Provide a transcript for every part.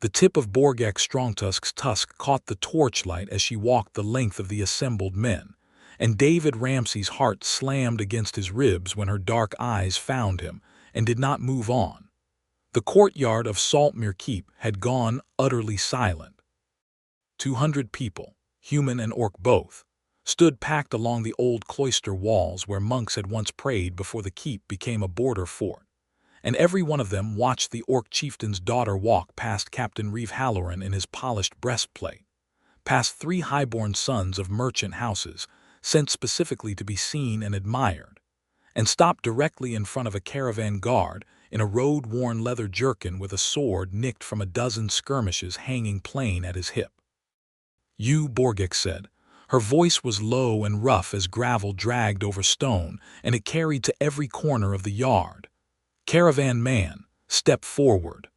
The tip of Borgakh Strongtusk's tusk caught the torchlight as she walked the length of the assembled men, and David Ramsay's heart slammed against his ribs when her dark eyes found him and did not move on. The courtyard of Saltmere Keep had gone utterly silent. 200 people, human and orc both, stood packed along the old cloister walls where monks had once prayed before the keep became a border fort, and every one of them watched the orc chieftain's daughter walk past Captain Reeve Halloran in his polished breastplate, past 3 highborn sons of merchant houses, sent specifically to be seen and admired, and stop directly in front of a caravan guard in a road-worn leather jerkin with a sword nicked from a dozen skirmishes hanging plain at his hip. "You," Borgakh said. Her voice was low and rough as gravel dragged over stone, and it carried to every corner of the yard. "Caravan man, step forward."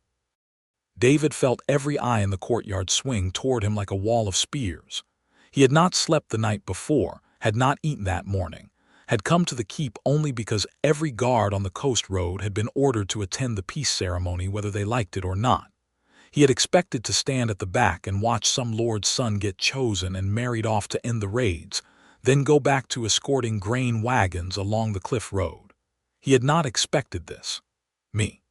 David felt every eye in the courtyard swing toward him like a wall of spears. He had not slept the night before, had not eaten that morning, had come to the keep only because every guard on the coast road had been ordered to attend the peace ceremony whether they liked it or not. He had expected to stand at the back and watch some lord's son get chosen and married off to end the raids, then go back to escorting grain wagons along the cliff road. He had not expected this. Me.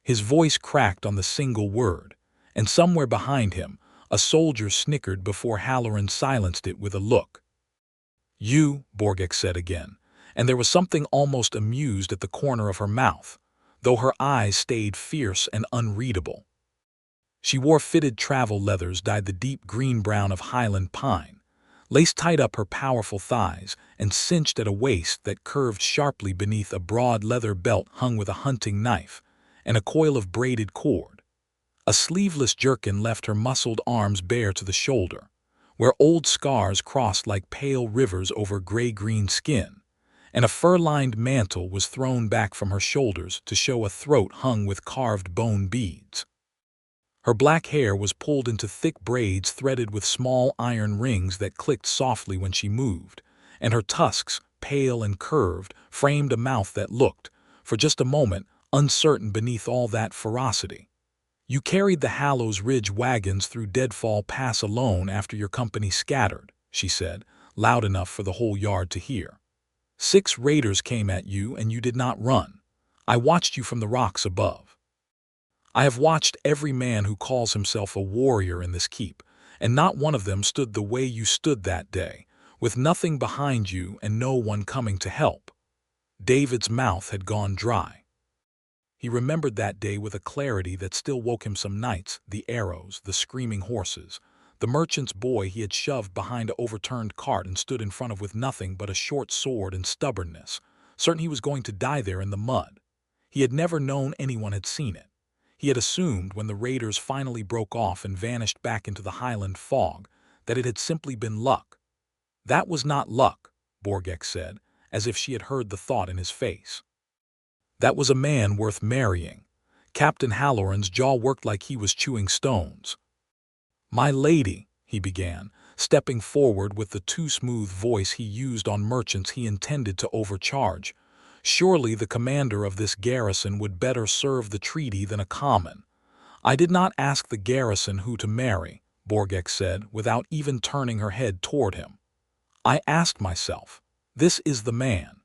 His voice cracked on the single word, and somewhere behind him, a soldier snickered before Halloran silenced it with a look. "You," Borgakh said again, and there was something almost amused at the corner of her mouth, though her eyes stayed fierce and unreadable. She wore fitted travel leathers dyed the deep green-brown of Highland pine, laced tight up her powerful thighs and cinched at a waist that curved sharply beneath a broad leather belt hung with a hunting knife and a coil of braided cord. A sleeveless jerkin left her muscled arms bare to the shoulder, where old scars crossed like pale rivers over gray-green skin, and a fur-lined mantle was thrown back from her shoulders to show a throat hung with carved bone beads. Her black hair was pulled into thick braids threaded with small iron rings that clicked softly when she moved, and her tusks, pale and curved, framed a mouth that looked, for just a moment, uncertain beneath all that ferocity. "You carried the Hallows Ridge wagons through Deadfall Pass alone after your company scattered," she said, loud enough for the whole yard to hear. "6 raiders came at you and you did not run. I watched you from the rocks above. I have watched every man who calls himself a warrior in this keep, and not one of them stood the way you stood that day, with nothing behind you and no one coming to help." David's mouth had gone dry. He remembered that day with a clarity that still woke him some nights, the arrows, the screaming horses, the merchant's boy he had shoved behind an overturned cart and stood in front of with nothing but a short sword and stubbornness, certain he was going to die there in the mud. He had never known anyone had seen it. He had assumed when the raiders finally broke off and vanished back into the Highland fog that it had simply been luck. "That was not luck," Borgakh said, as if she had heard the thought in his face. "That was a man worth marrying." Captain Halloran's jaw worked like he was chewing stones. "My lady," he began, stepping forward with the too smooth voice he used on merchants he intended to overcharge. "Surely the commander of this garrison would better serve the treaty than a common." "I did not ask the garrison who to marry," Borgakh said, without even turning her head toward him. "I asked myself, this is the man."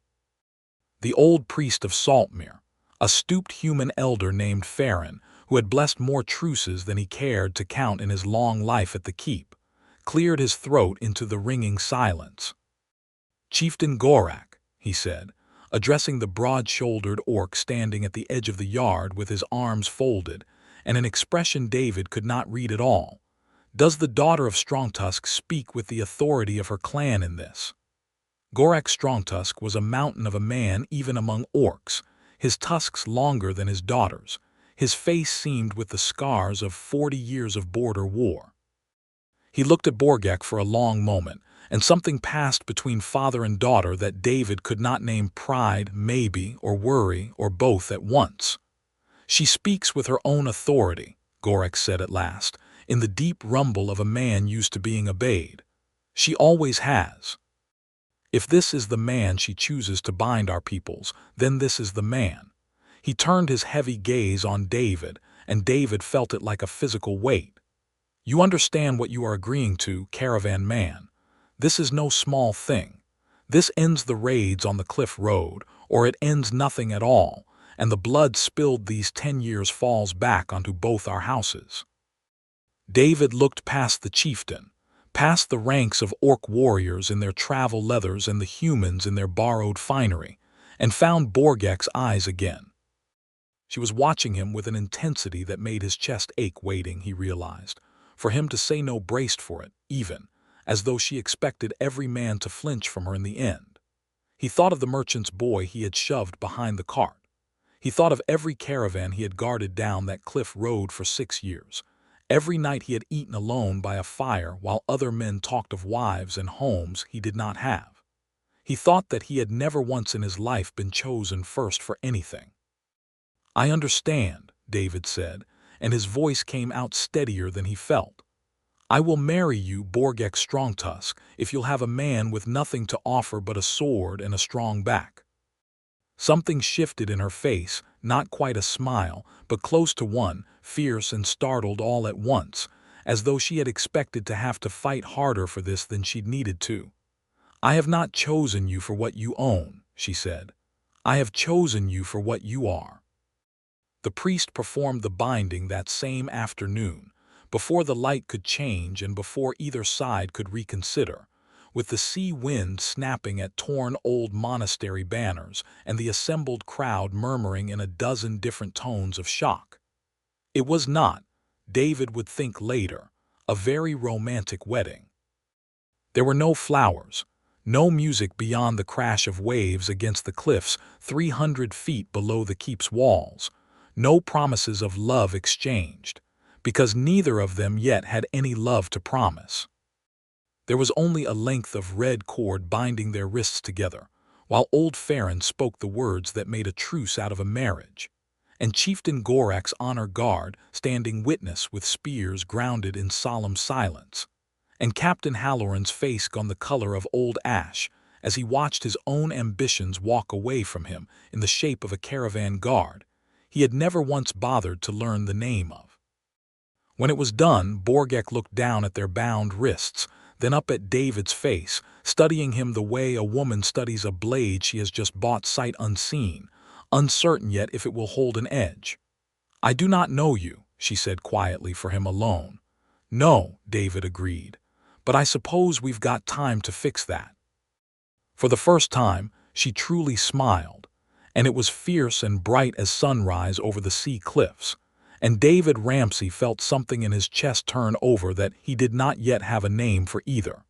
The old priest of Saltmere, a stooped human elder named Farron, who had blessed more truces than he cared to count in his long life at the keep, cleared his throat into the ringing silence. "Chieftain Borgakh," he said, addressing the broad-shouldered orc standing at the edge of the yard with his arms folded, and an expression David could not read at all. "Does the daughter of Strongtusk speak with the authority of her clan in this?" Borgakh Strongtusk was a mountain of a man even among orcs, his tusks longer than his daughter's, his face seamed with the scars of 40 years of border war. He looked at Borgakh for a long moment, and something passed between father and daughter that David could not name: pride, maybe, or worry, or both at once. "She speaks with her own authority," Borgakh said at last, in the deep rumble of a man used to being obeyed. "She always has. If this is the man she chooses to bind our peoples, then this is the man." He turned his heavy gaze on David, and David felt it like a physical weight. "You understand what you are agreeing to, Caravan man. This is no small thing. This ends the raids on the cliff road, or it ends nothing at all, and the blood spilled these 10 years falls back onto both our houses." David looked past the chieftain, past the ranks of orc warriors in their travel leathers and the humans in their borrowed finery, and found Borgakh's eyes again. She was watching him with an intensity that made his chest ache, waiting, he realized, for him to say no, braced for it, even, as though she expected every man to flinch from her in the end. He thought of the merchant's boy he had shoved behind the cart. He thought of every caravan he had guarded down that cliff road for 6 years, every night he had eaten alone by a fire while other men talked of wives and homes he did not have. He thought that he had never once in his life been chosen first for anything. "I understand," David said, and his voice came out steadier than he felt. "I will marry you, Borgakh Strongtusk, if you'll have a man with nothing to offer but a sword and a strong back." Something shifted in her face, not quite a smile, but close to one, fierce and startled all at once, as though she had expected to have to fight harder for this than she'd needed to. "I have not chosen you for what you own," she said. "I have chosen you for what you are." The priest performed the binding that same afternoon, before the light could change and before either side could reconsider, with the sea wind snapping at torn old monastery banners and the assembled crowd murmuring in a dozen different tones of shock. It was not, David would think later, a very romantic wedding. There were no flowers, no music beyond the crash of waves against the cliffs 300 feet below the keep's walls, no promises of love exchanged, because neither of them yet had any love to promise. There was only a length of red cord binding their wrists together, while old Farron spoke the words that made a truce out of a marriage, and Chieftain Gorakh's honor guard standing witness with spears grounded in solemn silence, and Captain Halloran's face gone the color of old ash as he watched his own ambitions walk away from him in the shape of a caravan guard he had never once bothered to learn the name of. When it was done, Borgakh looked down at their bound wrists, then up at David's face, studying him the way a woman studies a blade she has just bought sight unseen, uncertain yet if it will hold an edge. "I do not know you," she said quietly for him alone. "No," David agreed, "but I suppose we've got time to fix that." For the first time, she truly smiled, and it was fierce and bright as sunrise over the sea cliffs, and David Ramsay felt something in his chest turn over that he did not yet have a name for either.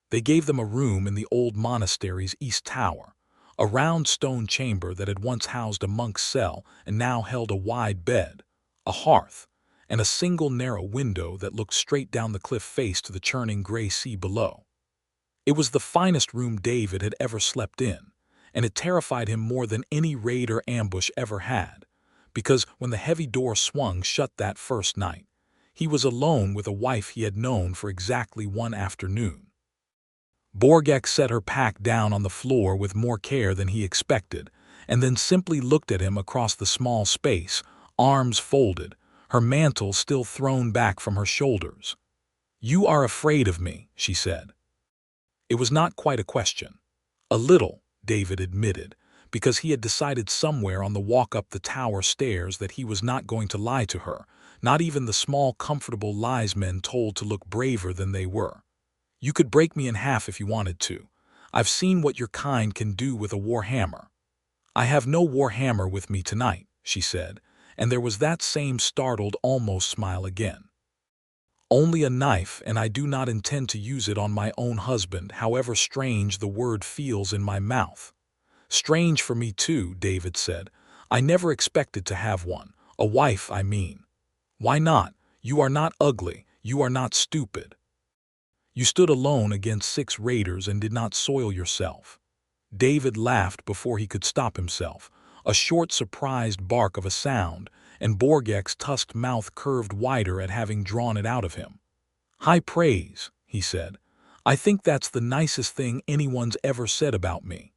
They gave them a room in the old monastery's east tower, a round stone chamber that had once housed a monk's cell and now held a wide bed, a hearth, and a single narrow window that looked straight down the cliff face to the churning gray sea below. It was the finest room David had ever slept in, and it terrified him more than any raid or ambush ever had, because when the heavy door swung shut that first night, he was alone with a wife he had known for exactly one afternoon. Borgakh set her pack down on the floor with more care than he expected, and then simply looked at him across the small space, arms folded, her mantle still thrown back from her shoulders. "You are afraid of me," she said. It was not quite a question. A little, David admitted, because he had decided somewhere on the walk up the tower stairs that he was not going to lie to her, not even the small comfortable lies men told to look braver than they were. "You could break me in half if you wanted to. I've seen what your kind can do with a war hammer." "I have no war hammer with me tonight," she said, and there was that same startled almost smile again. "Only a knife, and I do not intend to use it on my own husband, however strange the word feels in my mouth." "Strange for me too," David said. "I never expected to have one. A wife, I mean." "Why not? You are not ugly. You are not stupid. You stood alone against 6 raiders and did not soil yourself." David laughed before he could stop himself, a short surprised bark of a sound, and Borgakh's tusked mouth curved wider at having drawn it out of him. "High praise," he said. "I think that's the nicest thing anyone's ever said about me."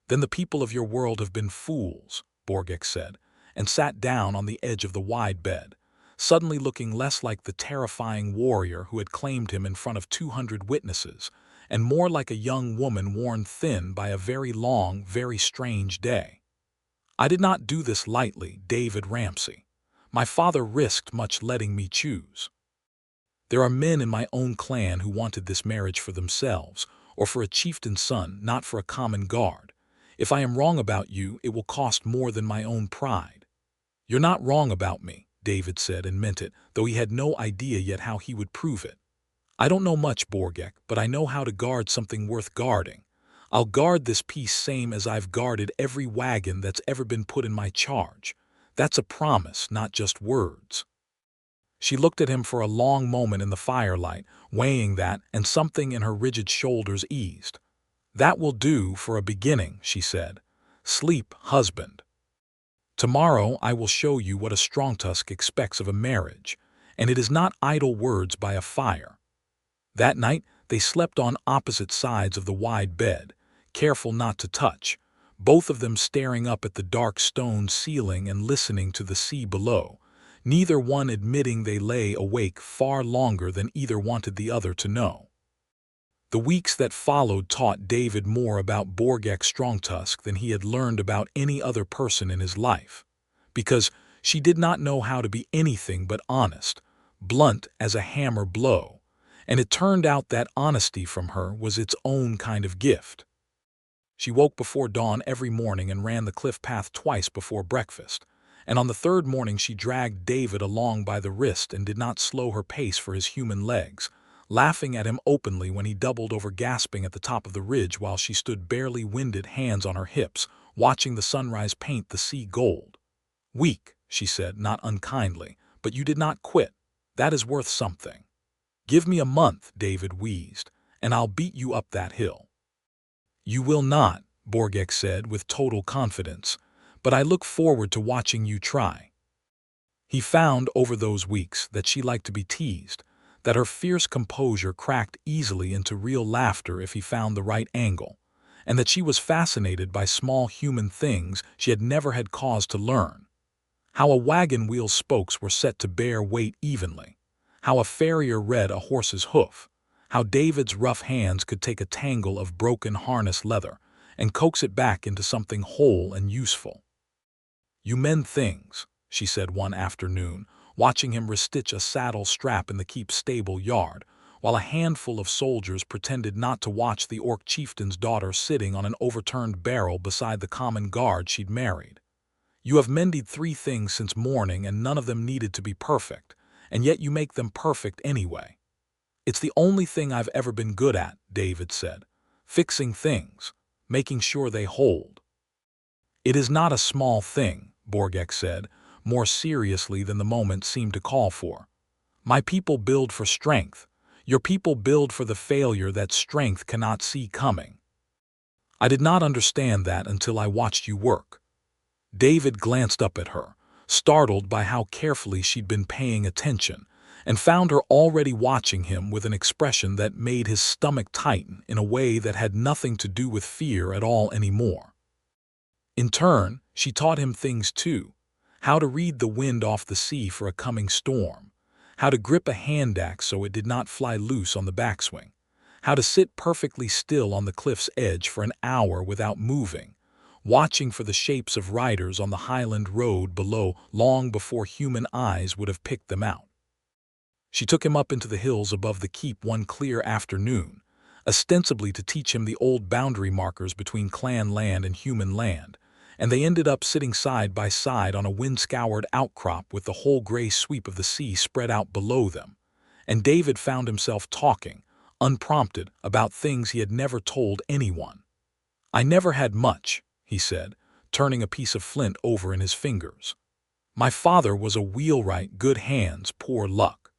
"Then the people of your world have been fools," Borgakh said, and sat down on the edge of the wide bed, suddenly looking less like the terrifying warrior who had claimed him in front of 200 witnesses, and more like a young woman worn thin by a very long, very strange day. I did not do this lightly, David Ramsay. My father risked much letting me choose. There are men in my own clan who wanted this marriage for themselves, or for a chieftain's son, not for a common guard. If I am wrong about you, it will cost more than my own pride. You're not wrong about me, David said and meant it, though he had no idea yet how he would prove it. I don't know much, Borgakh, but I know how to guard something worth guarding. I'll guard this piece same as I've guarded every wagon that's ever been put in my charge. That's a promise, not just words. She looked at him for a long moment in the firelight, weighing that, and something in her rigid shoulders eased. That will do for a beginning, she said. Sleep, husband. Tomorrow I will show you what a Strongtusk expects of a marriage, and it is not idle words by a fire. That night they slept on opposite sides of the wide bed, careful not to touch, both of them staring up at the dark stone ceiling and listening to the sea below, neither one admitting they lay awake far longer than either wanted the other to know. The weeks that followed taught David more about Borgakh Strongtusk than he had learned about any other person in his life, because she did not know how to be anything but honest, blunt as a hammer blow, and it turned out that honesty from her was its own kind of gift. She woke before dawn every morning and ran the cliff path twice before breakfast, and on the third morning she dragged David along by the wrist and did not slow her pace for his human legs, laughing at him openly when he doubled over gasping at the top of the ridge while she stood barely winded, hands on her hips, watching the sunrise paint the sea gold. Weak, she said, not unkindly, but you did not quit. That is worth something. Give me a month, David wheezed, and I'll beat you up that hill. You will not, Borgakh said with total confidence, but I look forward to watching you try. He found over those weeks that she liked to be teased, that her fierce composure cracked easily into real laughter if he found the right angle, and that she was fascinated by small human things she had never had cause to learn. How a wagon wheel's spokes were set to bear weight evenly, how a farrier read a horse's hoof, how David's rough hands could take a tangle of broken harness leather and coax it back into something whole and useful. You mend things, she said one afternoon, watching him restitch a saddle strap in the keep stable yard, while a handful of soldiers pretended not to watch the orc chieftain's daughter sitting on an overturned barrel beside the common guard she'd married. You have mended 3 things since morning and none of them needed to be perfect, and yet you make them perfect anyway. It's the only thing I've ever been good at, David said. Fixing things, making sure they hold. It is not a small thing, Borgakh said, more seriously than the moment seemed to call for. My people build for strength. Your people build for the failure that strength cannot see coming. I did not understand that until I watched you work. David glanced up at her, startled by how carefully she'd been paying attention, and found her already watching him with an expression that made his stomach tighten in a way that had nothing to do with fear at all anymore. In turn, she taught him things too, how to read the wind off the sea for a coming storm, how to grip a hand axe so it did not fly loose on the backswing, how to sit perfectly still on the cliff's edge for an hour without moving, watching for the shapes of riders on the highland road below long before human eyes would have picked them out. She took him up into the hills above the keep one clear afternoon, ostensibly to teach him the old boundary markers between clan land and human land, and they ended up sitting side by side on a wind-scoured outcrop with the whole gray sweep of the sea spread out below them, and David found himself talking, unprompted, about things he had never told anyone. I never had much, he said, turning a piece of flint over in his fingers. My father was a wheelwright, good hands, poor luck.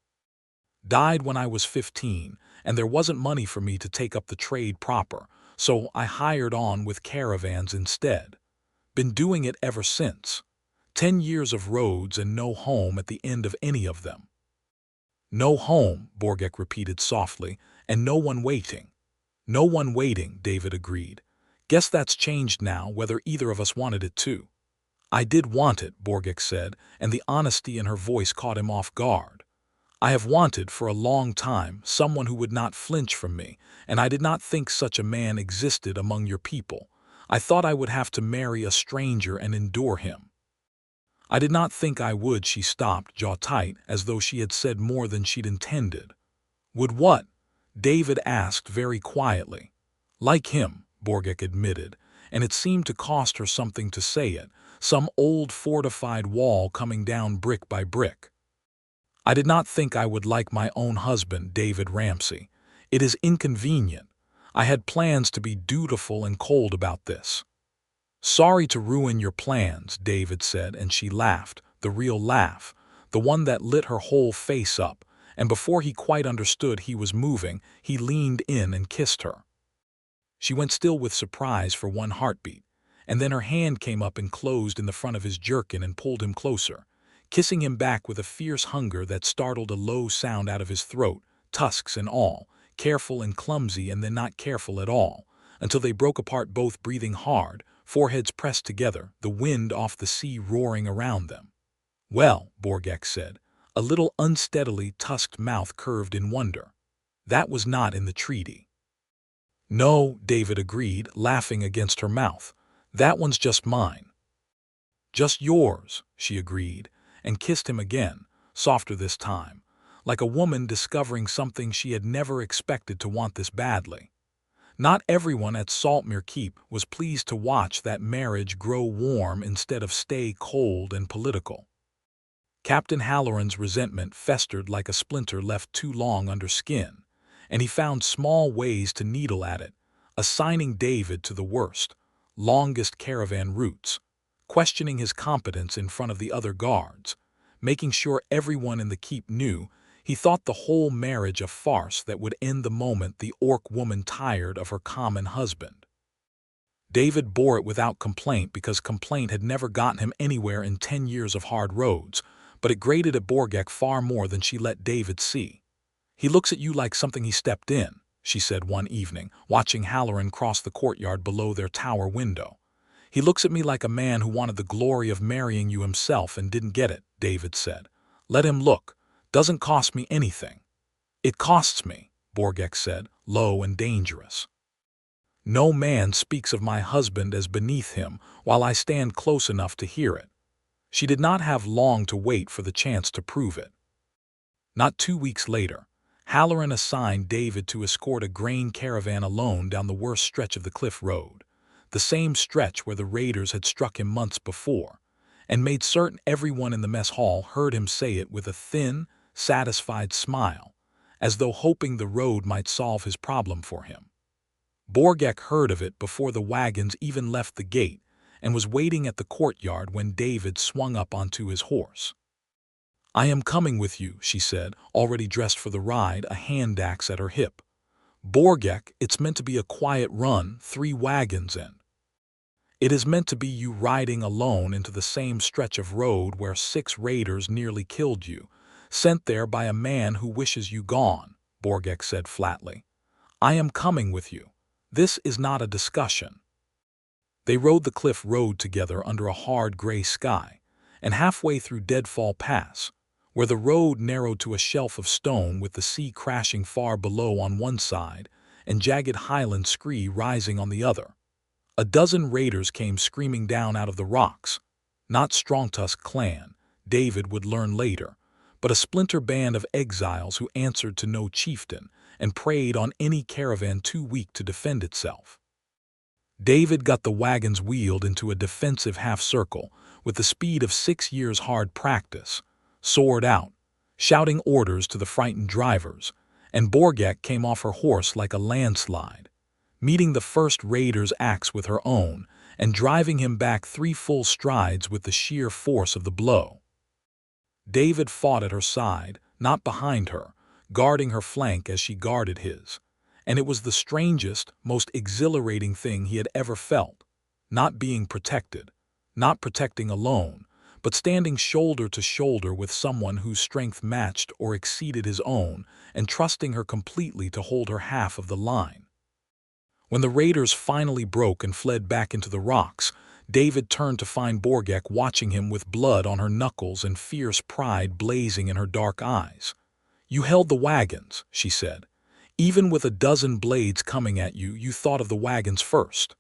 Died when I was 15, and there wasn't money for me to take up the trade proper, so I hired on with caravans instead. Been doing it ever since. 10 years of roads and no home at the end of any of them. No home, Borgakh repeated softly, and no one waiting. No one waiting, David agreed. Guess that's changed now, whether either of us wanted it to. I did want it, Borgakh said, and the honesty in her voice caught him off guard. I have wanted for a long time someone who would not flinch from me, and I did not think such a man existed among your people. I thought I would have to marry a stranger and endure him. I did not think I would, she stopped, jaw tight, as though she had said more than she'd intended. Would what? David asked very quietly. Like him, Borgakh admitted, and it seemed to cost her something to say it, some old fortified wall coming down brick by brick. I did not think I would like my own husband, David Ramsay. It is inconvenient. I had plans to be dutiful and cold about this. Sorry to ruin your plans, David said, and she laughed, the real laugh, the one that lit her whole face up, and before he quite understood he was moving, he leaned in and kissed her. She went still with surprise for one heartbeat, and then her hand came up and closed in the front of his jerkin and pulled him closer, kissing him back with a fierce hunger that startled a low sound out of his throat, tusks and all, careful and clumsy and then not careful at all, until they broke apart, both breathing hard, foreheads pressed together, the wind off the sea roaring around them. Well, Borgakh said, a little unsteadily, tusked mouth curved in wonder. That was not in the treaty. No, David agreed, laughing against her mouth. That one's just mine. Just yours, she agreed, and kissed him again, softer this time, like a woman discovering something she had never expected to want this badly. Not everyone at Saltmere Keep was pleased to watch that marriage grow warm instead of stay cold and political. Captain Halloran's resentment festered like a splinter left too long under skin, and he found small ways to needle at it, assigning David to the worst, longest caravan routes, questioning his competence in front of the other guards, making sure everyone in the keep knew he thought the whole marriage a farce that would end the moment the orc woman tired of her common husband. David bore it without complaint, because complaint had never gotten him anywhere in 10 years of hard roads, but it grated at Borgakh far more than she let David see. He looks at you like something he stepped in, she said one evening, watching Halloran cross the courtyard below their tower window. He looks at me like a man who wanted the glory of marrying you himself and didn't get it, David said. Let him look. Doesn't cost me anything. It costs me, Borgakh said, low and dangerous. No man speaks of my husband as beneath him while I stand close enough to hear it. She did not have long to wait for the chance to prove it. Not 2 weeks later, Halloran assigned David to escort a grain caravan alone down the worst stretch of the cliff road, the same stretch where the raiders had struck him months before, and made certain everyone in the mess hall heard him say it with a thin, satisfied smile, as though hoping the road might solve his problem for him. Borgakh heard of it before the wagons even left the gate, and was waiting at the courtyard when David swung up onto his horse. I am coming with you, she said, already dressed for the ride, a hand axe at her hip. Borgakh, it's meant to be a quiet run, 3 wagons in. It is meant to be you riding alone into the same stretch of road where 6 raiders nearly killed you, sent there by a man who wishes you gone, Borgakh said flatly. I am coming with you. This is not a discussion. They rode the cliff road together under a hard gray sky, and halfway through Deadfall Pass, where the road narrowed to a shelf of stone with the sea crashing far below on one side and jagged highland scree rising on the other, a dozen raiders came screaming down out of the rocks. Not Strongtusk clan, David would learn later, but a splinter band of exiles who answered to no chieftain and preyed on any caravan too weak to defend itself. David got the wagons wheeled into a defensive half-circle with the speed of 6 years' hard practice, sword out, shouting orders to the frightened drivers, and Borgakh came off her horse like a landslide, meeting the first raider's axe with her own and driving him back 3 full strides with the sheer force of the blow. David fought at her side, not behind her, guarding her flank as she guarded his, and it was the strangest, most exhilarating thing he had ever felt, not being protected, not protecting alone, but standing shoulder to shoulder with someone whose strength matched or exceeded his own, and trusting her completely to hold her half of the line. When the raiders finally broke and fled back into the rocks, David turned to find Borgakh watching him with blood on her knuckles and fierce pride blazing in her dark eyes. "You held the wagons," she said. "Even with a dozen blades coming at you, you thought of the wagons first."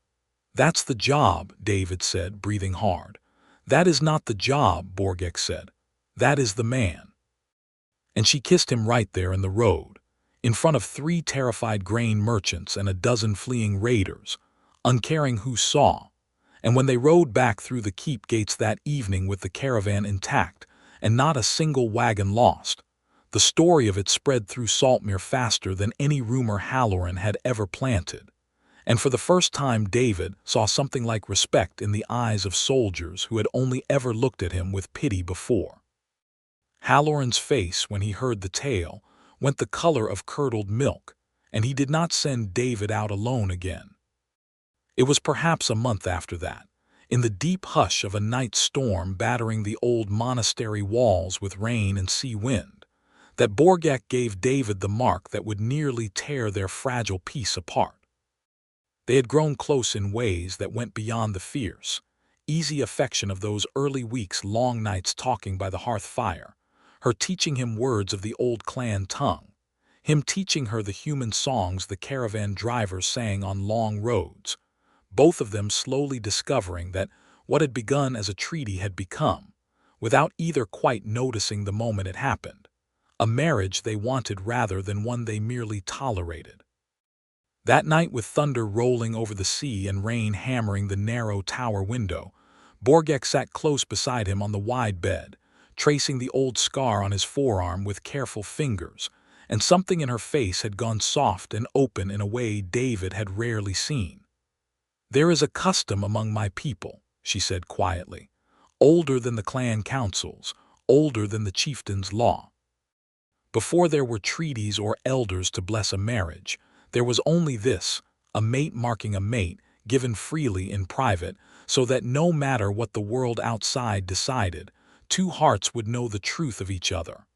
"That's the job," David said, breathing hard. "That is not the job," Borgakh said. "That is the man." And she kissed him right there in the road, in front of 3 terrified grain merchants and a dozen fleeing raiders, uncaring who saw. And when they rode back through the keep gates that evening with the caravan intact and not a single wagon lost, the story of it spread through Saltmere faster than any rumor Halloran had ever planted. And for the first time David saw something like respect in the eyes of soldiers who had only ever looked at him with pity before. Halloran's face, when he heard the tale, went the color of curdled milk, and he did not send David out alone again. It was perhaps a month after that, in the deep hush of a night storm battering the old monastery walls with rain and sea wind, that Borgakh gave David the mark that would nearly tear their fragile peace apart. They had grown close in ways that went beyond the fierce, easy affection of those early weeks' long nights talking by the hearth fire, her teaching him words of the old clan tongue, him teaching her the human songs the caravan drivers sang on long roads, both of them slowly discovering that what had begun as a treaty had become, without either quite noticing the moment it happened, a marriage they wanted rather than one they merely tolerated. That night, with thunder rolling over the sea and rain hammering the narrow tower window, Borgakh sat close beside him on the wide bed, tracing the old scar on his forearm with careful fingers, and something in her face had gone soft and open in a way David had rarely seen. "There is a custom among my people," she said quietly, "older than the clan councils, older than the chieftain's law. Before there were treaties or elders to bless a marriage, there was only this, a mate marking a mate, given freely in private, so that no matter what the world outside decided, 2 hearts would know the truth of each other."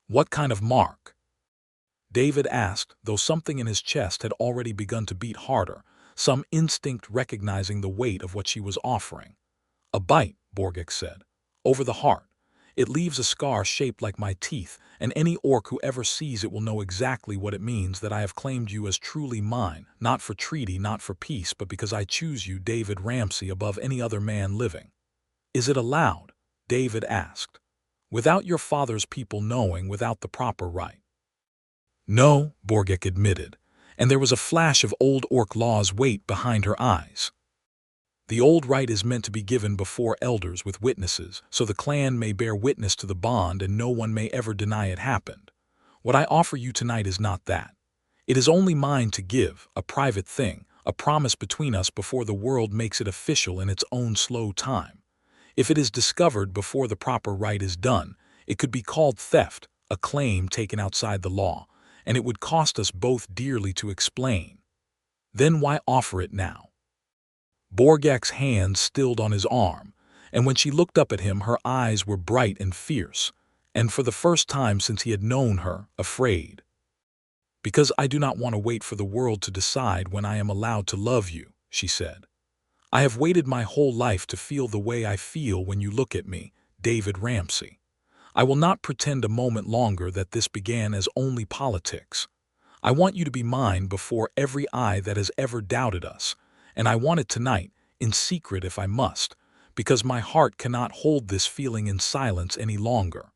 "What kind of mark?" David asked, though something in his chest had already begun to beat harder, some instinct recognizing the weight of what she was offering. "A bite," Borgakh said, "over the heart. It leaves a scar shaped like my teeth, and any orc who ever sees it will know exactly what it means that I have claimed you as truly mine, not for treaty, not for peace, but because I choose you, David Ramsay, above any other man living." "Is it allowed?" David asked. "Without your father's people knowing, without the proper right?" "No," Borgakh admitted, and there was a flash of old orc law's weight behind her eyes. "The old right is meant to be given before elders with witnesses, so the clan may bear witness to the bond and no one may ever deny it happened. What I offer you tonight is not that. It is only mine to give, a private thing, a promise between us before the world makes it official in its own slow time. If it is discovered before the proper right is done, it could be called theft, a claim taken outside the law, and it would cost us both dearly to explain. Then why offer it now?" Borgakh's hand stilled on his arm, and when she looked up at him her eyes were bright and fierce, and for the first time since he had known her, afraid. "Because I do not want to wait for the world to decide when I am allowed to love you," she said. "I have waited my whole life to feel the way I feel when you look at me, David Ramsay. I will not pretend a moment longer that this began as only politics. I want you to be mine before every eye that has ever doubted us, and I want it tonight, in secret if I must, because my heart cannot hold this feeling in silence any longer."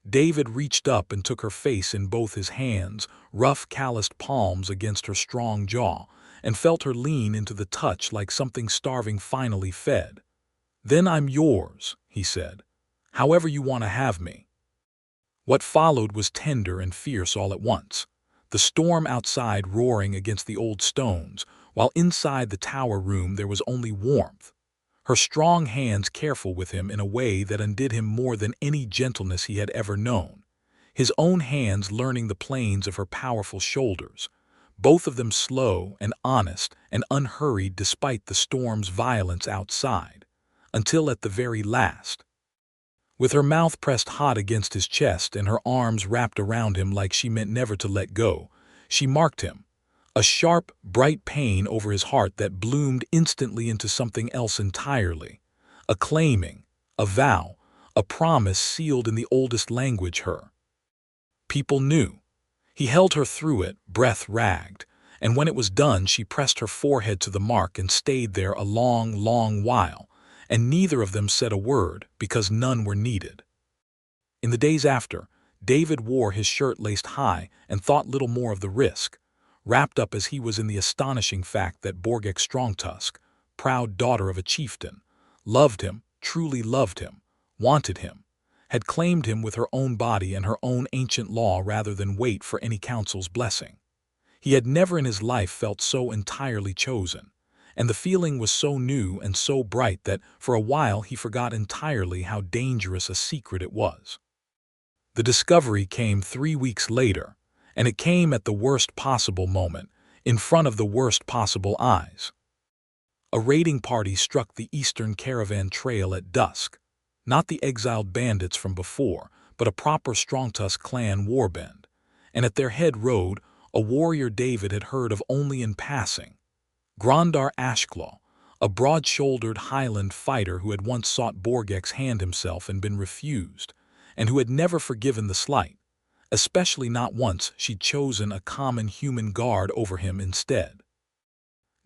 David reached up and took her face in both his hands, rough calloused palms against her strong jaw, and felt her lean into the touch like something starving finally fed. "Then I'm yours," he said, "however you want to have me." What followed was tender and fierce all at once, the storm outside roaring against the old stones, while inside the tower room there was only warmth. Her strong hands careful with him in a way that undid him more than any gentleness he had ever known, his own hands learning the planes of her powerful shoulders, both of them slow and honest and unhurried despite the storm's violence outside, until at the very last, with her mouth pressed hot against his chest and her arms wrapped around him like she meant never to let go, she marked him, A sharp, bright pain over his heart that bloomed instantly into something else entirely. A claiming, a vow, a promise sealed in the oldest language her people knew. He held her through it, breath ragged, and when it was done she pressed her forehead to the mark and stayed there a long, long while, and neither of them said a word because none were needed. In the days after, David wore his shirt laced high and thought little more of the risk, wrapped up as he was in the astonishing fact that Borgakh Strongtusk, proud daughter of a chieftain, loved him, truly loved him, wanted him, had claimed him with her own body and her own ancient law rather than wait for any council's blessing. He had never in his life felt so entirely chosen, and the feeling was so new and so bright that for a while he forgot entirely how dangerous a secret it was. The discovery came 3 weeks later, and it came at the worst possible moment, in front of the worst possible eyes. A raiding party struck the eastern Caravan trail at dusk, not the exiled bandits from before, but a proper Strongtusk clan warband, and at their head rode a warrior David had heard of only in passing, Grandar Ashclaw, a broad-shouldered Highland fighter who had once sought Borgakh's hand himself and been refused, and who had never forgiven the slight, especially not once she'd chosen a common human guard over him instead.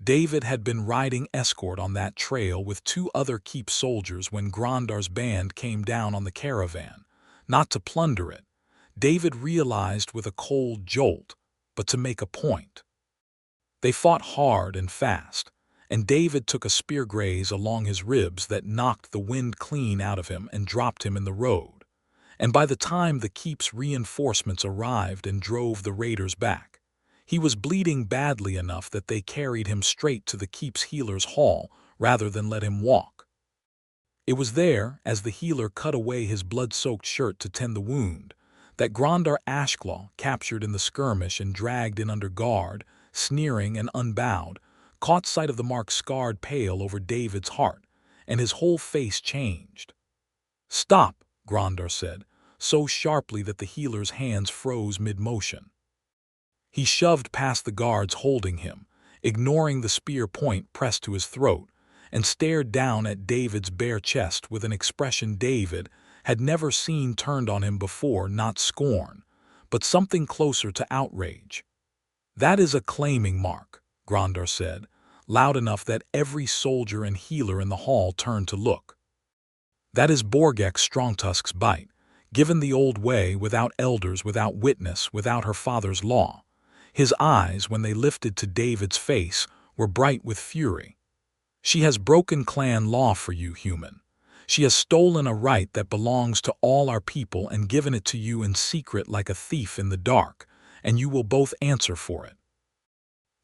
David had been riding escort on that trail with 2 other keep soldiers when Grandar's band came down on the caravan, not to plunder it, David realized with a cold jolt, but to make a point. They fought hard and fast, and David took a spear graze along his ribs that knocked the wind clean out of him and dropped him in the road. And by the time the keep's reinforcements arrived and drove the raiders back, he was bleeding badly enough that they carried him straight to the keep's healer's hall rather than let him walk. It was there, as the healer cut away his blood-soaked shirt to tend the wound, that Grandar Ashclaw, captured in the skirmish and dragged in under guard, sneering and unbowed, caught sight of the mark scarred pale over David's heart, and his whole face changed. "Stop," Grandar said, so sharply that the healer's hands froze mid-motion. He shoved past the guards holding him, ignoring the spear point pressed to his throat, and stared down at David's bare chest with an expression David had never seen turned on him before, not scorn, but something closer to outrage. "That is a claiming mark," Grandar said, loud enough that every soldier and healer in the hall turned to look. "That is Borgakh Strongtusk's bite, given the old way, without elders, without witness, without her father's law." His eyes, when they lifted to David's face, were bright with fury. "She has broken clan law for you, human. She has stolen a right that belongs to all our people and given it to you in secret like a thief in the dark, and you will both answer for it."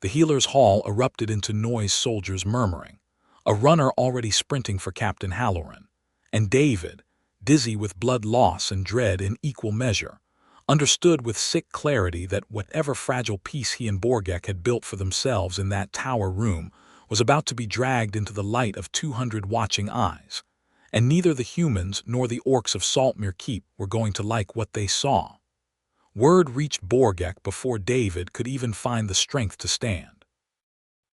The healer's hall erupted into noise, soldiers murmuring, a runner already sprinting for Captain Halloran, and David, dizzy with blood loss and dread in equal measure, understood with sick clarity that whatever fragile peace he and Borgakh had built for themselves in that tower room was about to be dragged into the light of 200 watching eyes, and neither the humans nor the orcs of Saltmere Keep were going to like what they saw. Word reached Borgakh before David could even find the strength to stand.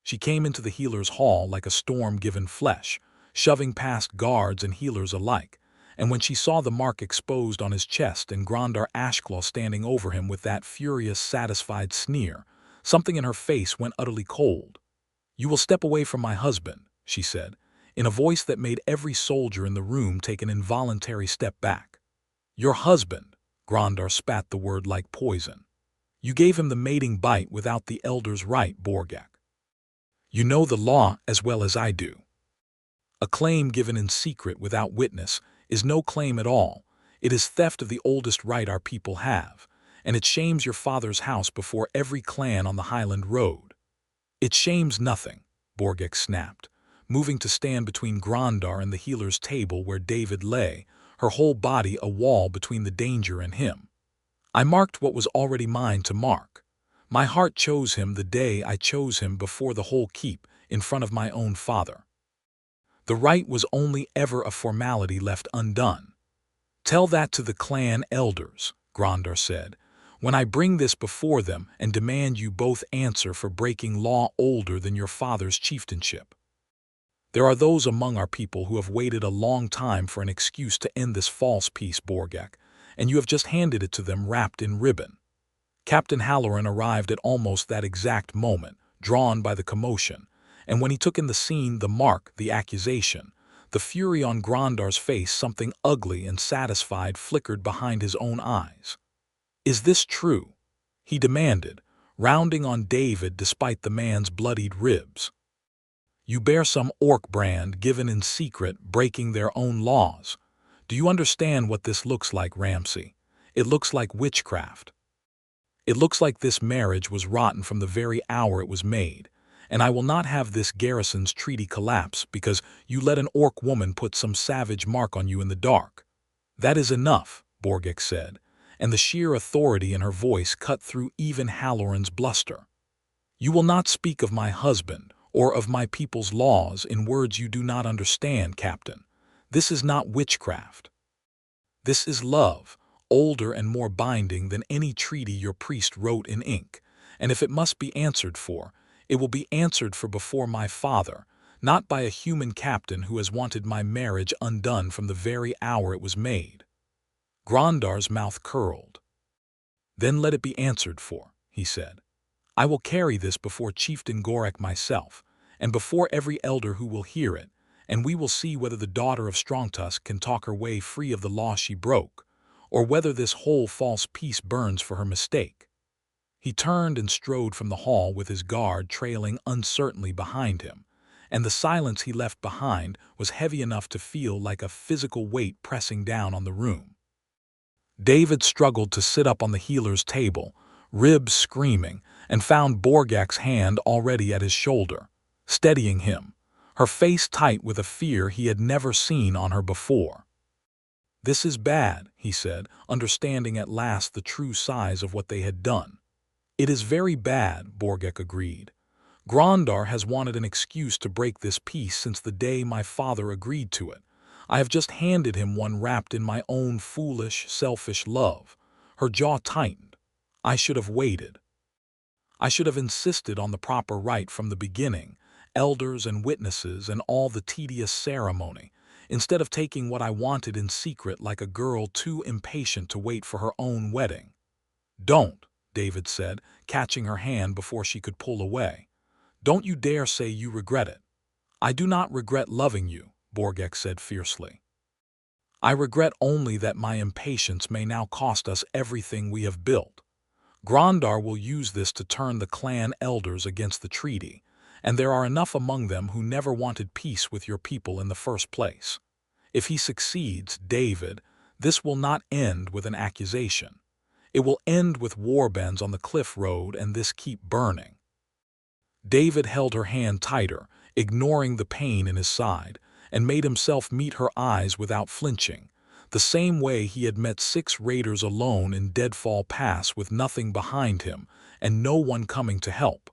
She came into the healer's hall like a storm-given flesh, shoving past guards and healers alike, and when she saw the mark exposed on his chest and Grandar Ashclaw standing over him with that furious, satisfied sneer, something in her face went utterly cold. "You will step away from my husband," she said, in a voice that made every soldier in the room take an involuntary step back. "Your husband," Grandar spat the word like poison. "You gave him the mating bite without the elder's right, Borgakh. You know the law as well as I do. A claim given in secret without witness is no claim at all. It is theft of the oldest right our people have, and it shames your father's house before every clan on the Highland Road." "It shames nothing," Borgakh snapped, moving to stand between Grandar and the healer's table where David lay, her whole body a wall between the danger and him. "I marked what was already mine to mark. My heart chose him the day I chose him before the whole keep, in front of my own father. The right was only ever a formality left undone." "Tell that to the clan elders," Grandar said, when I bring this before them and demand you both answer for breaking law older than your father's chieftainship. There are those among our people who have waited a long time for an excuse to end this false peace, Borgakh, and you have just handed it to them wrapped in ribbon. Captain Halloran arrived at almost that exact moment, drawn by the commotion, and when he took in the scene, the mark, the accusation, the fury on Grondar's face, something ugly and satisfied flickered behind his own eyes. "Is this true?" he demanded, rounding on David despite the man's bloodied ribs. "You bear some orc brand given in secret, breaking their own laws. Do you understand what this looks like, Ramsay? It looks like witchcraft. It looks like this marriage was rotten from the very hour it was made, and I will not have this garrison's treaty collapse because you let an orc woman put some savage mark on you in the dark." "That is enough," Borgakh said, and the sheer authority in her voice cut through even Halloran's bluster. "You will not speak of my husband or of my people's laws in words you do not understand, Captain. This is not witchcraft. This is love, older and more binding than any treaty your priest wrote in ink, and if it must be answered for, it will be answered for before my father, not by a human captain who has wanted my marriage undone from the very hour it was made." Grondar's mouth curled. "Then let it be answered for," he said. "I will carry this before Chieftain Borgakh myself, and before every elder who will hear it, and we will see whether the daughter of Strongtusk can talk her way free of the law she broke, or whether this whole false peace burns for her mistake." He turned and strode from the hall with his guard trailing uncertainly behind him, and the silence he left behind was heavy enough to feel like a physical weight pressing down on the room. David struggled to sit up on the healer's table, ribs screaming, and found Borgakh's hand already at his shoulder, steadying him, her face tight with a fear he had never seen on her before. "This is bad," he said, understanding at last the true size of what they had done. "It is very bad," Borgakh agreed. "Grondar has wanted an excuse to break this peace since the day my father agreed to it. I have just handed him one wrapped in my own foolish, selfish love." Her jaw tightened. "I should have waited. I should have insisted on the proper rite from the beginning, elders and witnesses and all the tedious ceremony, instead of taking what I wanted in secret like a girl too impatient to wait for her own wedding." "Don't," David said, catching her hand before she could pull away. "Don't you dare say you regret it." "I do not regret loving you," Borgakh said fiercely. "I regret only that my impatience may now cost us everything we have built. Grondar will use this to turn the clan elders against the treaty, and there are enough among them who never wanted peace with your people in the first place. If he succeeds, David, this will not end with an accusation. It will end with warbands on the cliff road and this keep burning." David held her hand tighter, ignoring the pain in his side, and made himself meet her eyes without flinching, the same way he had met 6 raiders alone in Deadfall Pass with nothing behind him and no one coming to help.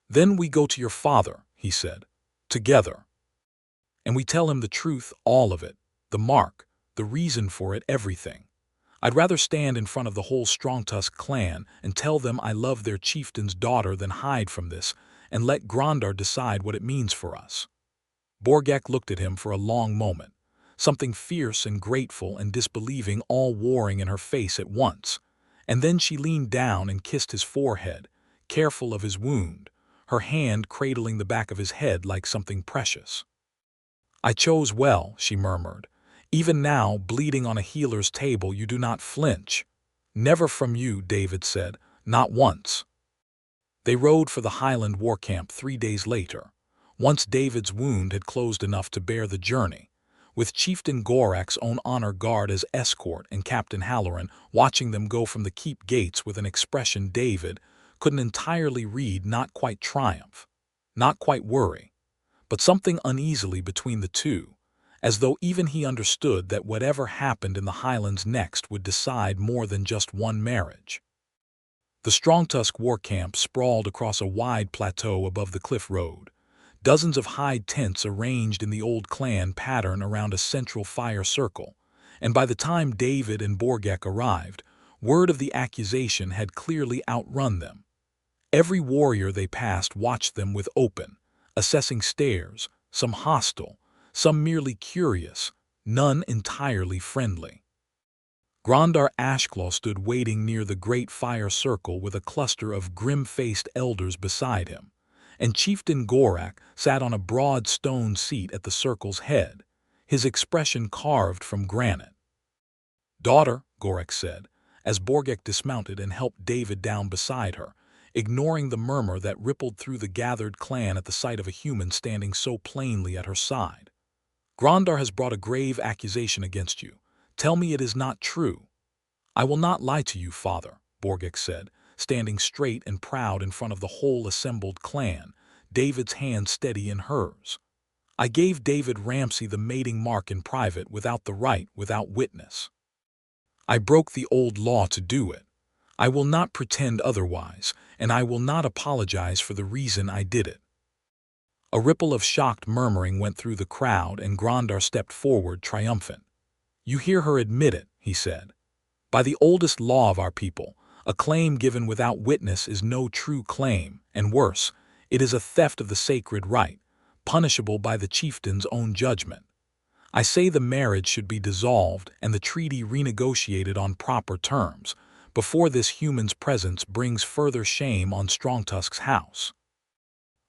"Then we go to your father," he said, "together. And we tell him the truth, all of it, the mark, the reason for it, everything. I'd rather stand in front of the whole Strongtusk clan and tell them I love their chieftain's daughter than hide from this and let Grondar decide what it means for us." Borgakh looked at him for a long moment, something fierce and grateful and disbelieving all warring in her face at once, and then she leaned down and kissed his forehead, careful of his wound, her hand cradling the back of his head like something precious. "I chose well," she murmured. "Even now, bleeding on a healer's table, you do not flinch." "Never from you," David said, "not once." They rode for the Highland war camp 3 days later, once David's wound had closed enough to bear the journey, with Chieftain Borgakh's own honor guard as escort and Captain Halloran watching them go from the keep gates with an expression David couldn't entirely read, not quite triumph, not quite worry, but something uneasily between the two, as though even he understood that whatever happened in the Highlands next would decide more than just one marriage. The Strongtusk war camp sprawled across a wide plateau above the cliff road, dozens of hide tents arranged in the old clan pattern around a central fire circle, and by the time David and Borgakh arrived, Word of the accusation had clearly outrun them. Every warrior they passed watched them with open, assessing stares, some hostile, some merely curious, none entirely friendly. Grandar Ashclaw stood waiting near the great fire circle with a cluster of grim-faced elders beside him, and Chieftain Borgakh sat on a broad stone seat at the circle's head, his expression carved from granite. "Daughter," Borgakh said, as Borgakh dismounted and helped David down beside her, ignoring the murmur that rippled through the gathered clan at the sight of a human standing so plainly at her side. "Grandar has brought a grave accusation against you. Tell me it is not true." "I will not lie to you, father," Borgakh said, standing straight and proud in front of the whole assembled clan, David's hand steady in hers. "I gave David Ramsay the mating mark in private without the right, without witness. I broke the old law to do it. I will not pretend otherwise, and I will not apologize for the reason I did it." A ripple of shocked murmuring went through the crowd, and Grandar stepped forward triumphant. "You hear her admit it," he said. "By the oldest law of our people, a claim given without witness is no true claim, and worse, it is a theft of the sacred right, punishable by the chieftain's own judgment. I say the marriage should be dissolved and the treaty renegotiated on proper terms, before this human's presence brings further shame on Strongtusk's house."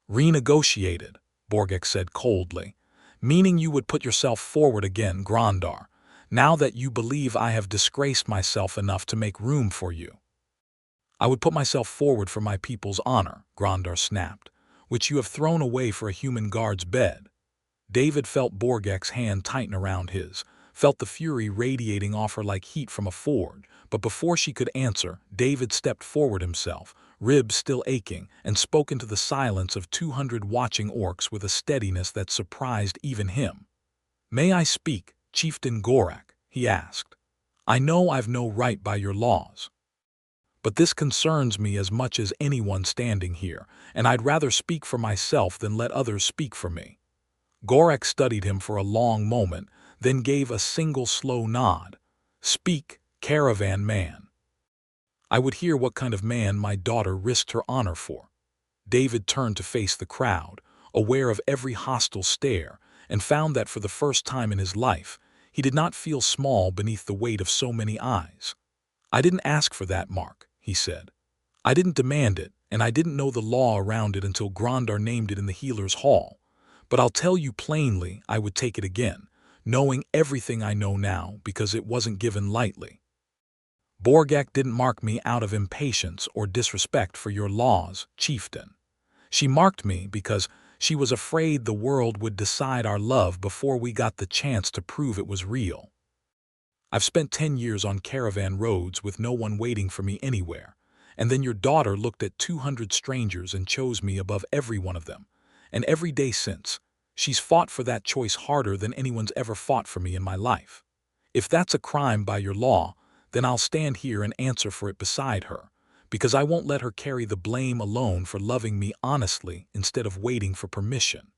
"Renegotiated," Borgakh said coldly, "meaning you would put yourself forward again, Grandar, now that you believe I have disgraced myself enough to make room for you." "I would put myself forward for my people's honor," Grandar snapped, "which you have thrown away for a human guard's bed." David felt Borgakh's hand tighten around his, felt the fury radiating off her like heat from a forge, but before she could answer, David stepped forward himself, ribs still aching, and spoke into the silence of 200 watching orcs with a steadiness that surprised even him. "May I speak, Chieftain Borgakh?" he asked. "I know I've no right by your laws. But this concerns me as much as anyone standing here, and I'd rather speak for myself than let others speak for me." Borgakh studied him for a long moment, then gave a single slow nod. "Speak, Caravan man." "I would hear what kind of man my daughter risked her honor for." David turned to face the crowd, aware of every hostile stare, and found that for the first time in his life, he did not feel small beneath the weight of so many eyes. "I didn't ask for that mark," he said. "I didn't demand it, and I didn't know the law around it until Grandar named it in the healer's hall. But I'll tell you plainly I would take it again, knowing everything I know now, because it wasn't given lightly. Borgakh didn't mark me out of impatience or disrespect for your laws, chieftain. She marked me because she was afraid the world would decide our love before we got the chance to prove it was real. I've spent 10 years on caravan roads with no one waiting for me anywhere, and then your daughter looked at 200 strangers and chose me above every one of them. And every day since, she's fought for that choice harder than anyone's ever fought for me in my life. If that's a crime by your law, then I'll stand here and answer for it beside her, because I won't let her carry the blame alone for loving me honestly instead of waiting for permission."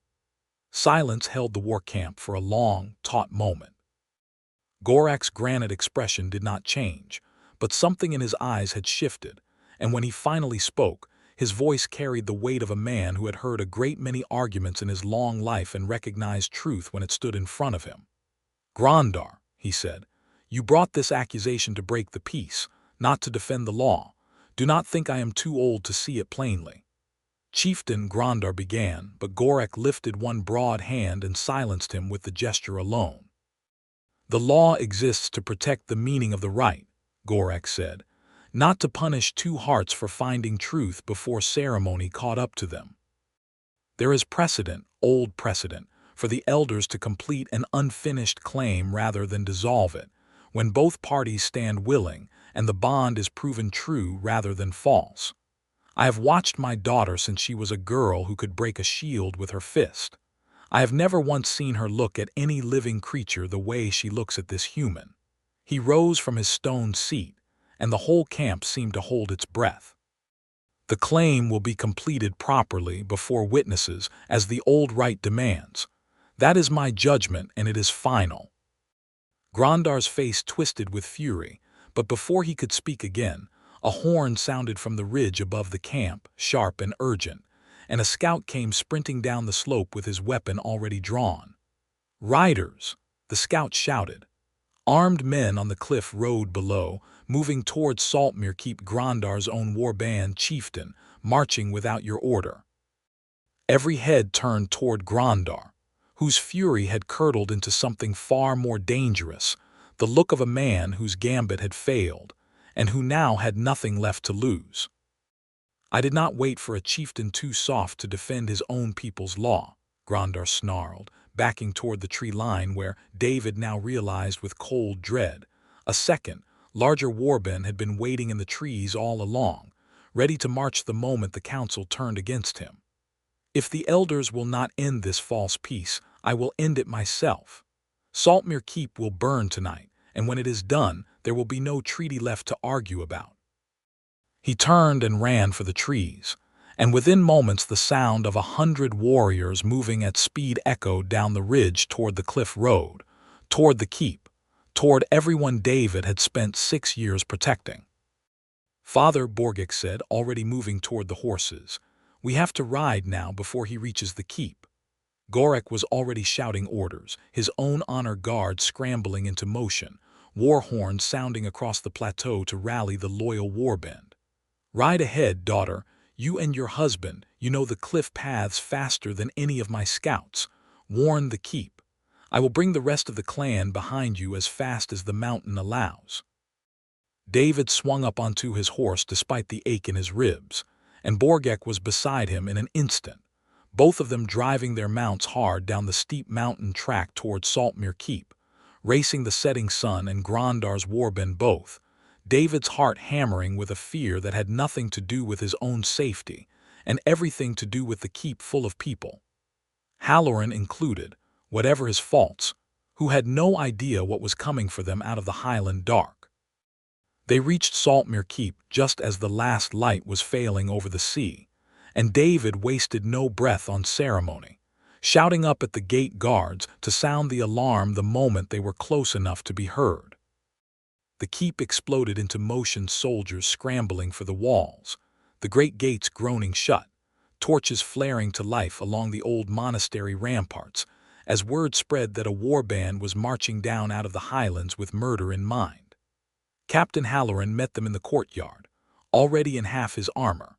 Silence held the war camp for a long, taut moment. Borgakh's granite expression did not change, but something in his eyes had shifted, and when he finally spoke, his voice carried the weight of a man who had heard a great many arguments in his long life and recognized truth when it stood in front of him. "Grandar," he said, "you brought this accusation to break the peace, not to defend the law. Do not think I am too old to see it plainly." Chieftain Grandar began, but Borgakh lifted one broad hand and silenced him with the gesture alone. "The law exists to protect the meaning of the right," Borgakh said, "not to punish two hearts for finding truth before ceremony caught up to them. There is precedent, old precedent, for the elders to complete an unfinished claim rather than dissolve it, when both parties stand willing and the bond is proven true rather than false. I have watched my daughter since she was a girl who could break a shield with her fist. I have never once seen her look at any living creature the way she looks at this human." He rose from his stone seat, and the whole camp seemed to hold its breath. "The claim will be completed properly before witnesses, as the old rite demands. That is my judgment, and it is final." Grandar's face twisted with fury, But before he could speak again, a horn sounded from the ridge above the camp, sharp and urgent, and a scout came sprinting down the slope with his weapon already drawn. "Riders!" the scout shouted. Armed men on the cliff road below, moving towards Saltmere Keep, Grondar's own warband chieftain, marching without your order. Every head turned toward Grondar, whose fury had curdled into something far more dangerous, the look of a man whose gambit had failed, and who now had nothing left to lose. "I did not wait for a chieftain too soft to defend his own people's law," Grondar snarled, backing toward the tree line where, David now realized with cold dread, a second, larger warband had been waiting in the trees all along, ready to march the moment the council turned against him. "If the elders will not end this false peace, I will end it myself. Saltmere Keep will burn tonight, and when it is done, there will be no treaty left to argue about." He turned and ran for the trees, and within moments the sound of 100 warriors moving at speed echoed down the ridge toward the cliff road, toward the keep, toward everyone David had spent 6 years protecting. "Father," Borgakh said, already moving toward the horses, "we have to ride now before he reaches the keep." Borgakh was already shouting orders, his own honor guard scrambling into motion, war horns sounding across the plateau to rally the loyal warband. "Ride ahead, daughter. You and your husband, you know the cliff paths faster than any of my scouts. Warn the keep. I will bring the rest of the clan behind you as fast as the mountain allows." David swung up onto his horse despite the ache in his ribs, and Borgakh was beside him in an instant, both of them driving their mounts hard down the steep mountain track toward Saltmere Keep, racing the setting sun and Grondar's warband both, David's heart hammering with a fear that had nothing to do with his own safety and everything to do with the keep full of people, Halloran included, whatever his faults, who had no idea what was coming for them out of the Highland dark. They reached Saltmere Keep just as the last light was failing over the sea, and David wasted no breath on ceremony, shouting up at the gate guards to sound the alarm the moment they were close enough to be heard. The keep exploded into motion, soldiers scrambling for the walls, the great gates groaning shut, torches flaring to life along the old monastery ramparts, as word spread that a warband was marching down out of the highlands with murder in mind. Captain Halloran met them in the courtyard, already in half his armor,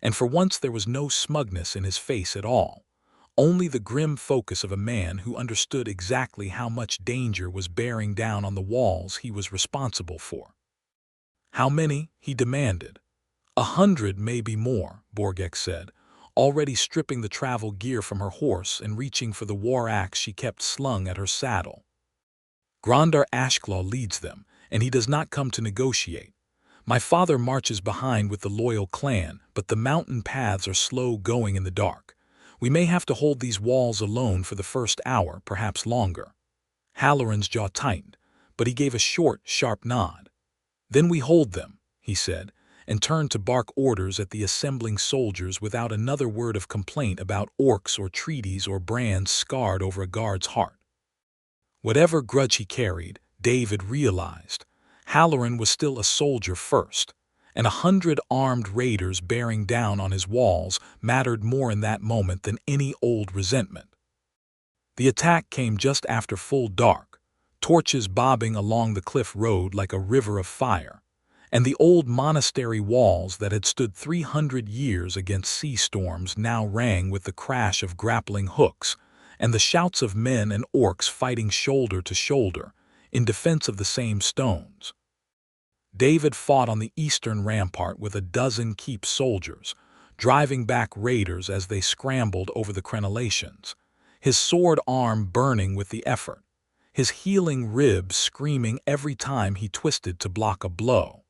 and for once there was no smugness in his face at all, only the grim focus of a man who understood exactly how much danger was bearing down on the walls he was responsible for. "How many?" he demanded. 100, maybe more," Borgakh said, already stripping the travel gear from her horse and reaching for the war axe she kept slung at her saddle. "Grondar Ashclaw leads them, and he does not come to negotiate. My father marches behind with the loyal clan, but the mountain paths are slow going in the dark. We may have to hold these walls alone for the first hour, perhaps longer." Halloran's jaw tightened, but he gave a short, sharp nod. "Then we hold them," he said, and turned to bark orders at the assembling soldiers without another word of complaint about orcs or treaties or brands scarred over a guard's heart. Whatever grudge he carried, David realized, Halloran was still a soldier first, and 100 armed raiders bearing down on his walls mattered more in that moment than any old resentment. The attack came just after full dark, torches bobbing along the cliff road like a river of fire, and the old monastery walls that had stood 300 years against sea storms now rang with the crash of grappling hooks and the shouts of men and orcs fighting shoulder to shoulder in defense of the same stones. David fought on the eastern rampart with a dozen keep soldiers, driving back raiders as they scrambled over the crenellations, his sword arm burning with the effort, his healing ribs screaming every time he twisted to block a blow.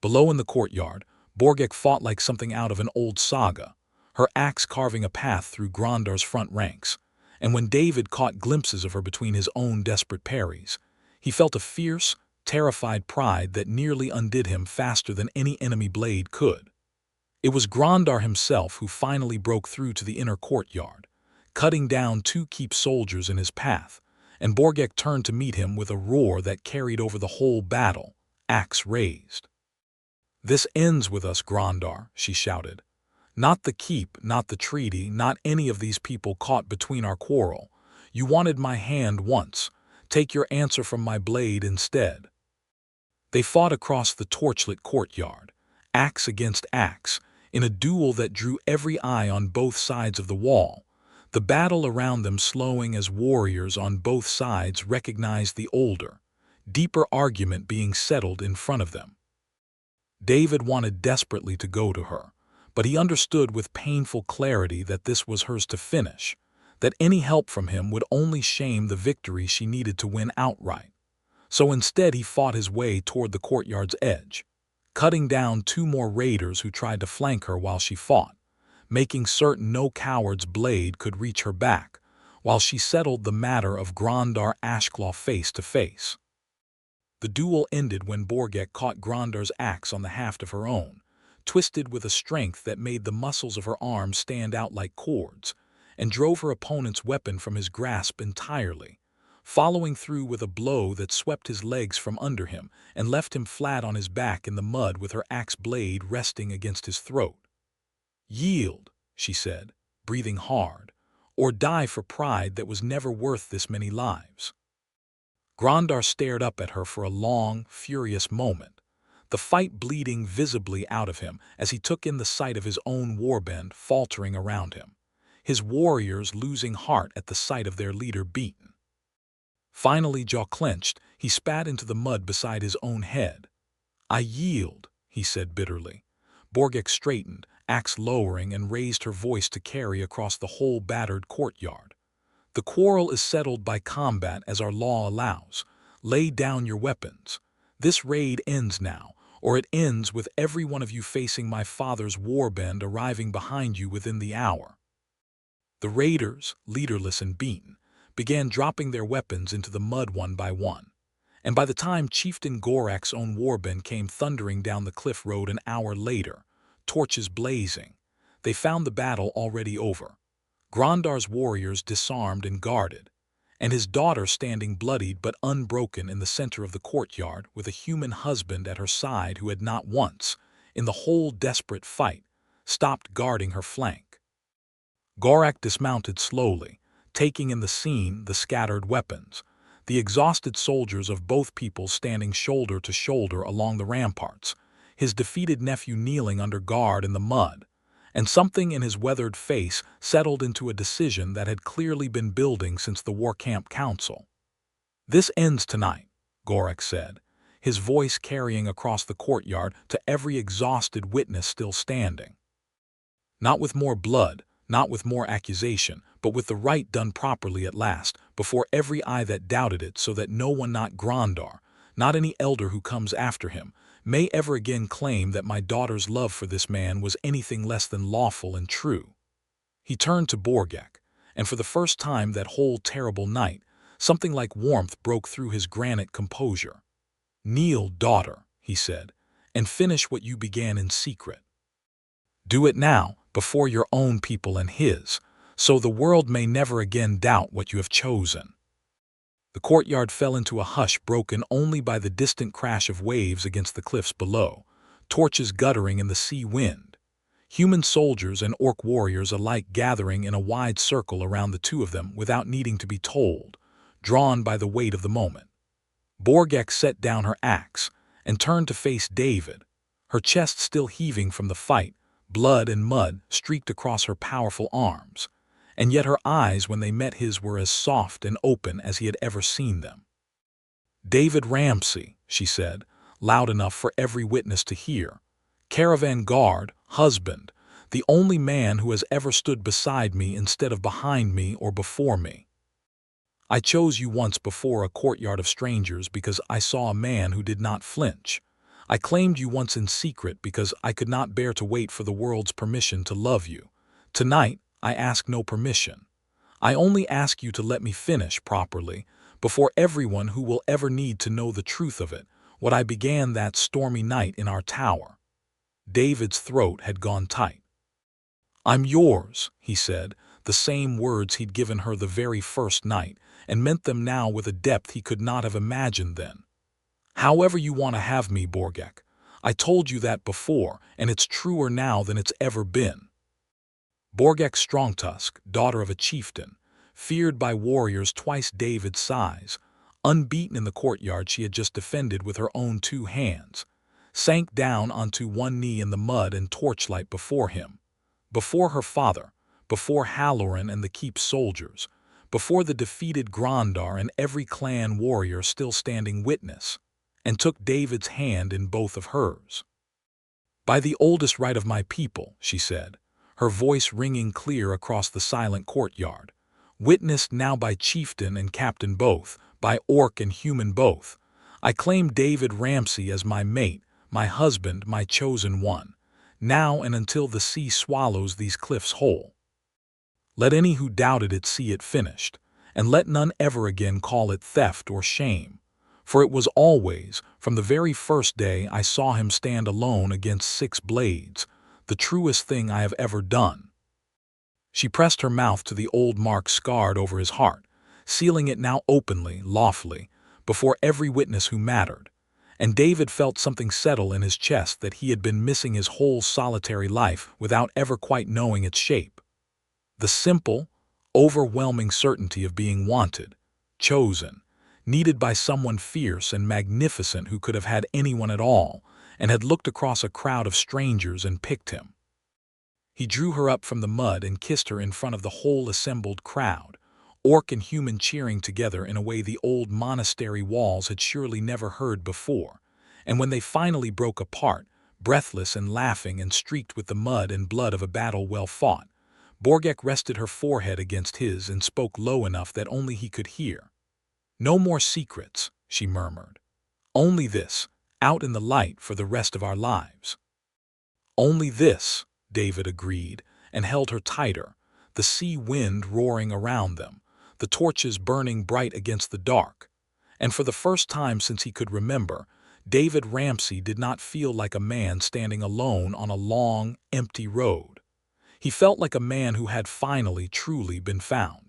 Below in the courtyard, Borgakh fought like something out of an old saga, her axe carving a path through Grondar's front ranks, and when David caught glimpses of her between his own desperate parries, he felt a fierce, terrified pride that nearly undid him faster than any enemy blade could. It was Grondar himself who finally broke through to the inner courtyard, cutting down 2 keep soldiers in his path, and Borgakh turned to meet him with a roar that carried over the whole battle. axe raised. "This ends with us, Grandar," she shouted. "Not the keep, not the treaty, not any of these people caught between our quarrel. You wanted my hand once. Take your answer from my blade instead." They fought across the torchlit courtyard, axe against axe, in a duel that drew every eye on both sides of the wall, the battle around them slowing as warriors on both sides recognized the older, deeper argument being settled in front of them. David wanted desperately to go to her, but he understood with painful clarity that this was hers to finish, that any help from him would only shame the victory she needed to win outright. So instead he fought his way toward the courtyard's edge, cutting down 2 more raiders who tried to flank her while she fought, making certain no coward's blade could reach her back, while she settled the matter of Grandar Ashclaw face to face. The duel ended when Borgakh caught Grandar's axe on the haft of her own, twisted with a strength that made the muscles of her arms stand out like cords, and drove her opponent's weapon from his grasp entirely, following through with a blow that swept his legs from under him and left him flat on his back in the mud with her axe blade resting against his throat. "Yield," she said, breathing hard, "or die for pride that was never worth this many lives." Grandar stared up at her for a long, furious moment, the fight bleeding visibly out of him as he took in the sight of his own warband faltering around him, his warriors losing heart at the sight of their leader beaten. Finally, jaw clenched, he spat into the mud beside his own head. "I yield," he said bitterly. Borgakh straightened, axe lowering, and raised her voice to carry across the whole battered courtyard. "The quarrel is settled by combat as our law allows. Lay down your weapons. This raid ends now, or it ends with every one of you facing my father's warband arriving behind you within the hour." The raiders, leaderless and beaten, began dropping their weapons into the mud one by one, and by the time Chieftain Gorakh's own warband came thundering down the cliff road an hour later, torches blazing, they found the battle already over. Grandar's warriors disarmed and guarded, and his daughter standing bloodied but unbroken in the center of the courtyard with a human husband at her side who had not once, in the whole desperate fight, stopped guarding her flank. Borgakh dismounted slowly, taking in the scene the scattered weapons, the exhausted soldiers of both peoples standing shoulder to shoulder along the ramparts, his defeated nephew kneeling under guard in the mud, and something in his weathered face settled into a decision that had clearly been building since the War Camp Council. "This ends tonight," Borgakh said, his voice carrying across the courtyard to every exhausted witness still standing. "Not with more blood, not with more accusation, but with the right done properly at last, before every eye that doubted it, so that no one, not Grandar, not any elder who comes after him, may ever again claim that my daughter's love for this man was anything less than lawful and true." He turned to Borgakh, and for the first time that whole terrible night, something like warmth broke through his granite composure. "Kneel, daughter," he said, "and finish what you began in secret. Do it now, before your own people and his, so the world may never again doubt what you have chosen." The courtyard fell into a hush broken only by the distant crash of waves against the cliffs below, torches guttering in the sea wind, human soldiers and orc warriors alike gathering in a wide circle around the two of them without needing to be told, drawn by the weight of the moment. Borgakh set down her axe and turned to face David, her chest still heaving from the fight, blood and mud streaked across her powerful arms, and yet her eyes when they met his were as soft and open as he had ever seen them. "David Ramsay," she said, loud enough for every witness to hear, "Caravan guard, husband, the only man who has ever stood beside me instead of behind me or before me. I chose you once before a courtyard of strangers because I saw a man who did not flinch. I claimed you once in secret because I could not bear to wait for the world's permission to love you. Tonight, I ask no permission. I only ask you to let me finish properly, before everyone who will ever need to know the truth of it, what I began that stormy night in our tower." David's throat had gone tight. "I'm yours," he said, the same words he'd given her the very first night, and meant them now with a depth he could not have imagined then. However you want to have me, Borgakh. I told you that before, and it's truer now than it's ever been. Borgakh Strongtusk, daughter of a chieftain, feared by warriors twice David's size, unbeaten in the courtyard she had just defended with her own 2 hands, sank down onto one knee in the mud and torchlight before him, before her father, before Halloran and the keep's soldiers, before the defeated Grandar and every clan warrior still standing witness, and took David's hand in both of hers. "By the oldest right of my people," she said, her voice ringing clear across the silent courtyard, "witnessed now by chieftain and captain both, by orc and human both, I claim David Ramsay as my mate, my husband, my chosen one, now and until the sea swallows these cliffs whole. Let any who doubted it see it finished, and let none ever again call it theft or shame, for it was always, from the very first day I saw him stand alone against 6 blades, the truest thing I have ever done." She pressed her mouth to the old mark scarred over his heart, sealing it now openly, lawfully, before every witness who mattered, and David felt something settle in his chest that he had been missing his whole solitary life without ever quite knowing its shape. The simple, overwhelming certainty of being wanted, chosen, needed by someone fierce and magnificent who could have had anyone at all, and had looked across a crowd of strangers and picked him. He drew her up from the mud and kissed her in front of the whole assembled crowd, orc and human cheering together in a way the old monastery walls had surely never heard before, and when they finally broke apart, breathless and laughing and streaked with the mud and blood of a battle well fought, Borgakh rested her forehead against his and spoke low enough that only he could hear. "No more secrets," she murmured. "Only this, out in the light for the rest of our lives." "Only this," David agreed, and held her tighter, the sea wind roaring around them, the torches burning bright against the dark. And for the first time since he could remember, David Ramsay did not feel like a man standing alone on a long, empty road. He felt like a man who had finally, truly been found.